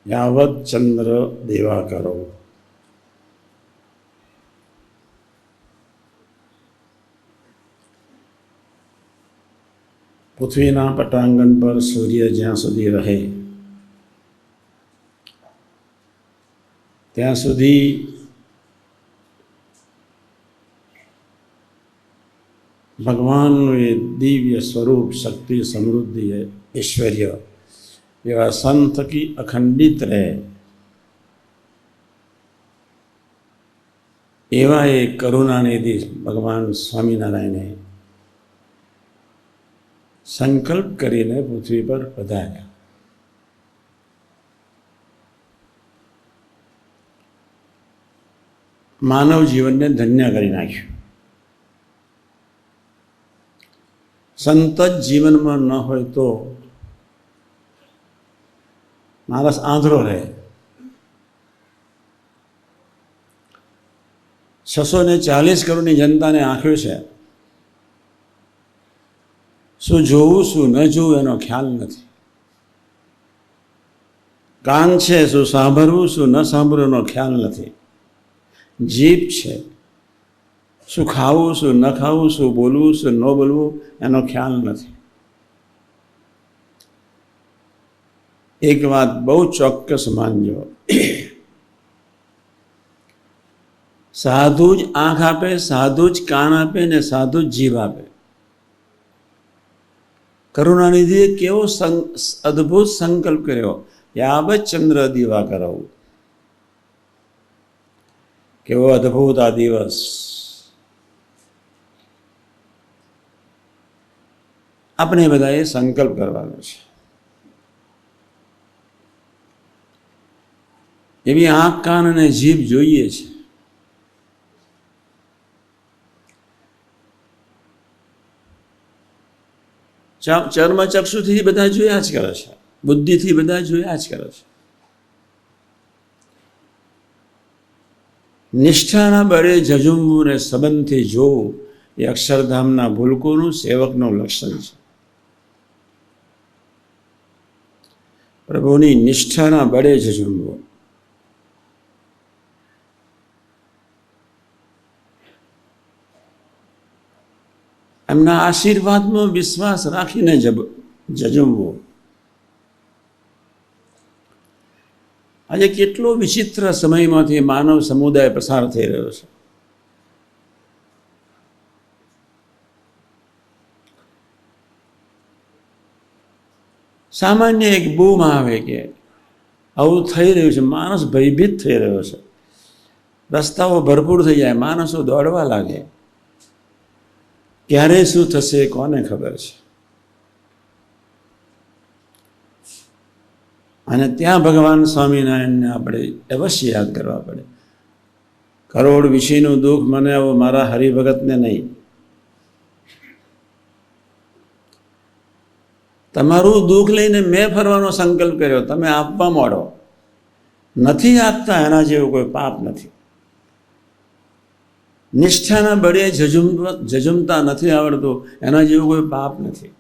યાવત ચંદ્ર દિવાકરો. પૃથ્વીના પટાંગણ પર સૂર્ય જ્યાં સુધી રહે ત્યાં સુધી ભગવાનનું એ દિવ્ય સ્વરૂપ, શક્તિ, સમૃદ્ધિ, ઐશ્વર્ય એવા સંત કી અખંડિત રહે એવા એ કરુણાનિધિ ભગવાન સ્વામિનારાયણે સંકલ્પ કરીને પૃથ્વી પર પધાર્યા. માનવ જીવનને ધન્ય કરી નાખ્યું. સંત જ જીવનમાં ન હોય તો માણસ આંધળો રહે. 640 કરોડની જનતાને આંખ્યો છે, શું જોવું શું ન જોવું એનો ખ્યાલ નથી. કાન છે, શું સાંભળવું શું ન સાંભળવું એનો ખ્યાલ નથી. જીભ છે, શું ખાવું શું ન ખાવું, શું બોલવું શું ન બોલવું એનો ખ્યાલ નથી. એક વાત બહુ ચોક્કસ માનજો, સાધુ જ આંખ આપે, સાધુ જ કાન આપે ને સાધુ જ જીભ આપે. કરુણાનિધિએ કેવો અદ્ભુત સંકલ્પ કર્યો, યાવત ચંદ્ર દિવાકરો. કેવો અદ્ભુત આ દિવસ. આપણે બધાએ સંકલ્પ કરવાનો છે. એવી આંખ, કાન અને જીભ જોઈએ છે. ચર્મચક્ષુથી બધા જોયા જ કરે છે, બુદ્ધિથી બધા જોયા જ કરે છે. નિષ્ઠાના બળે ઝઝુમવું ને સંબંધથી જોવું એ અક્ષરધામના ભૂલકોનું સેવકનું લક્ષણ છે. પ્રભુની નિષ્ઠાના બળે ઝઝુમવું. એમના આશીર્વાદમાં વિશ્વાસ રાખીને ઝઝુમવો. આજે કેટલો વિચિત્ર સમયમાંથી માનવ સમુદાય પસાર થઈ રહ્યો છે. સામાન્ય એક બૂમ આવે કે આવું થઈ રહ્યું છે, માણસ ભયભીત થઈ રહ્યો છે. રસ્તાઓ ભરપૂર થઈ જાય, માણસો દોડવા લાગે. ક્યારે શું થશે કોને ખબર છે. અને ત્યાં ભગવાન સ્વામિનારાયણને આપણે અવશ્ય યાદ કરવા પડે. કરોડ વિષયનું દુઃખ મને આવો, મારા હરિભગતને નહીં. તમારું દુઃખ લઈને મેં ફરવાનો સંકલ્પ કર્યો, તમે આપવા માંડો. નથી આપતા એના જેવું કોઈ પાપ નથી. નિષ્ઠાના બળે ઝઝુમતા નથી આવડતું એના જેવું કોઈ પાપ નથી.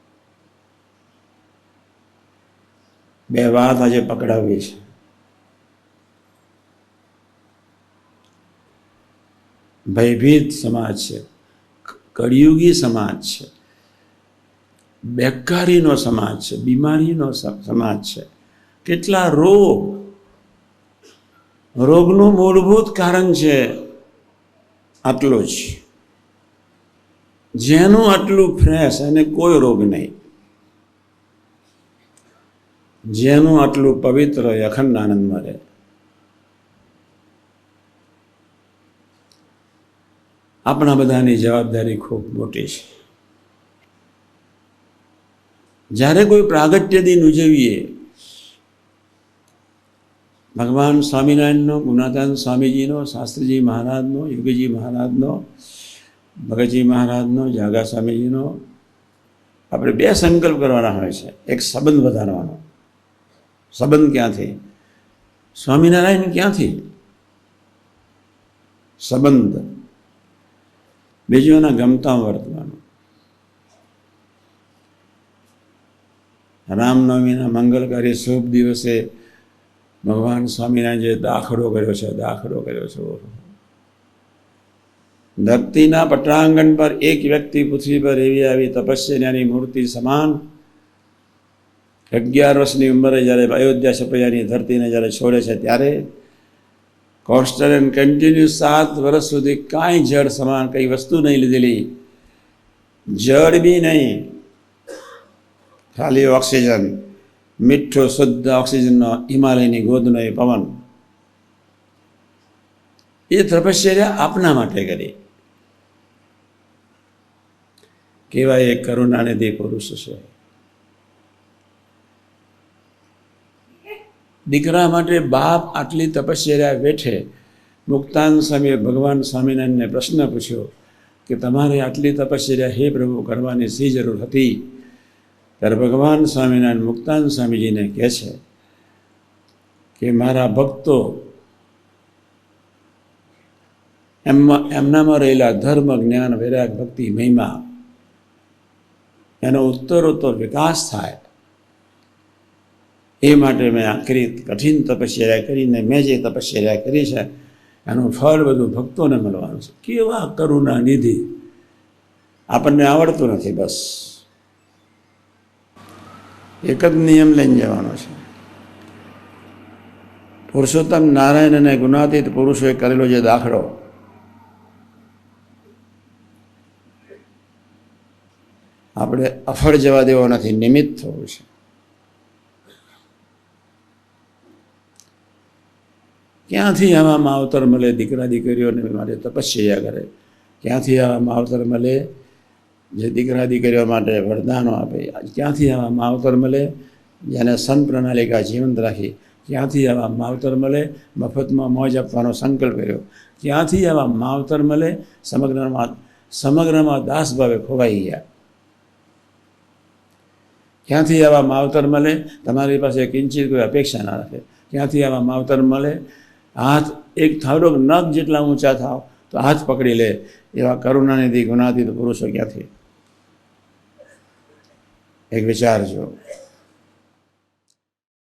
બે વાત આજે પકડાવી છે. ભયભીત સમાજ છે, કળિયુગી સમાજ છે, બેકારીનો સમાજ છે, બીમારીનો સમાજ છે. કેટલા રોગનું મૂળભૂત કારણ છે આટલું જ. જેનું આટલું ફ્રેશ એને કોઈ રોગ નહીં. જેનું આટલું પવિત્ર અખંડ આનંદમાં રહે. આપણા બધાની જવાબદારી ખૂબ મોટી છે. જ્યારે કોઈ પ્રાગટ્ય દિન ઉજવીએ, ભગવાન સ્વામિનારાયણનો, ગુણાતાન સ્વામીજીનો, શાસ્ત્રીજી મહારાજનો, યોગીજી મહારાજનો, ભગતજી મહારાજનો, જાગા સ્વામીજીનો, આપણે બે સંકલ્પ કરવાના હોય છે. એક સંબંધ વધારવાનો. સંબંધ ક્યાંથી? સ્વામિનારાયણ ક્યાંથી? સંબંધ. બીજું એના ગમતા વર્તવાનું. રામનવમીના મંગલકારી શુભ દિવસે ભગવાન સ્વામિનારાયણ જે દાખલો કર્યો છે, ધરતીના પટાંગણ પર એક વ્યક્તિ પૃથ્વી પર એવી આવી તપસ્યાની મૂર્તિ સમાન 11 વર્ષની ઉંમરે જ્યારે અયોધ્યા છપૈયાની ધરતીને જ્યારે છોડે છે ત્યારે કોન્સ્ટન્ટ એન્ડ કન્ટિન્યુઅસ 7 વર્ષ સુધી કાંઈ જળ સમાન કંઈ વસ્તુ નહીં લીધેલી, જળ બી નહીં, ખાલી ઓક્સિજન, મીઠો શુદ્ધ ઓક્સિજનનો હિમાલયની ગોદનો એ પવન. એ તપશ્ચર્યા આપના માટે કરી. કેવા એક કરુણાનિધિ પુરુષ છે. દીકરા માટે બાપ આટલી તપશ્ચર્યા બેઠે. મુક્તાનંદ સ્વામીએ ભગવાન સ્વામિનારાયણને પ્રશ્ન પૂછ્યો કે તમારે આટલી તપશ્ચર્યા હે પ્રભુ કરવાની શી જરૂર હતી? ત્યારે ભગવાન સ્વામિનારાયણ મુક્તાનંદ સ્વામીજીને કહે છે કે મારા ભક્તો એમનામાં રહેલા ધર્મ, જ્ઞાન, વૈરાગ, ભક્તિ, મહિમા એનો ઉત્તરોત્તર વિકાસ થાય એ માટે મેં આખરી કઠિન તપશ્ચર્યા કરીને મેં જે તપશ્ચર્યા કરી છે એનું ફળ બધું ભક્તોને મળવાનું છે. કેવા કરુણા નિધિ! આપણને આવડતું નથી, બસ એક જ નિયમ લઈને જવાનો છે. પુરુષોત્તમ નારાયણ અને ગુણાતીત પુરુષોએ કરેલો જે દાખલો, આપણે અફળ જવા દેવો નથી, નિમિત્ત થવું છે. ક્યાંથી આવા માવતર મળે? દીકરા દીકરીઓને માટે તપસ્યા કરે. ક્યાંથી આવા માવતર મળે જે દીકરા દીકરીઓ માટે વરદાનો આપે? ક્યાંથી આવા માવતર મળે જેને સંત પ્રણાલિકા જીવંત રાખી? ક્યાંથી આવા માવતર મળે મફતમાં મોજ આપવાનો સંકલ્પ કર્યો? ક્યાંથી આવા માવતર મળે સમગ્રમાં દાસ ભાવે ખોવાઈ ગયા? ક્યાંથી આવા માવતર મળે તમારી પાસે કિંચિત કોઈ અપેક્ષા ના રાખે? ક્યાંથી આવા માવતર મળે હાથ એક થોડોક નખ જેટલા ઊંચા થાવ તો હાથ પકડી લે એવા કરુણાનિધિ ગુણાતીત પુરુષો ક્યાંથી? એક વિચારજો.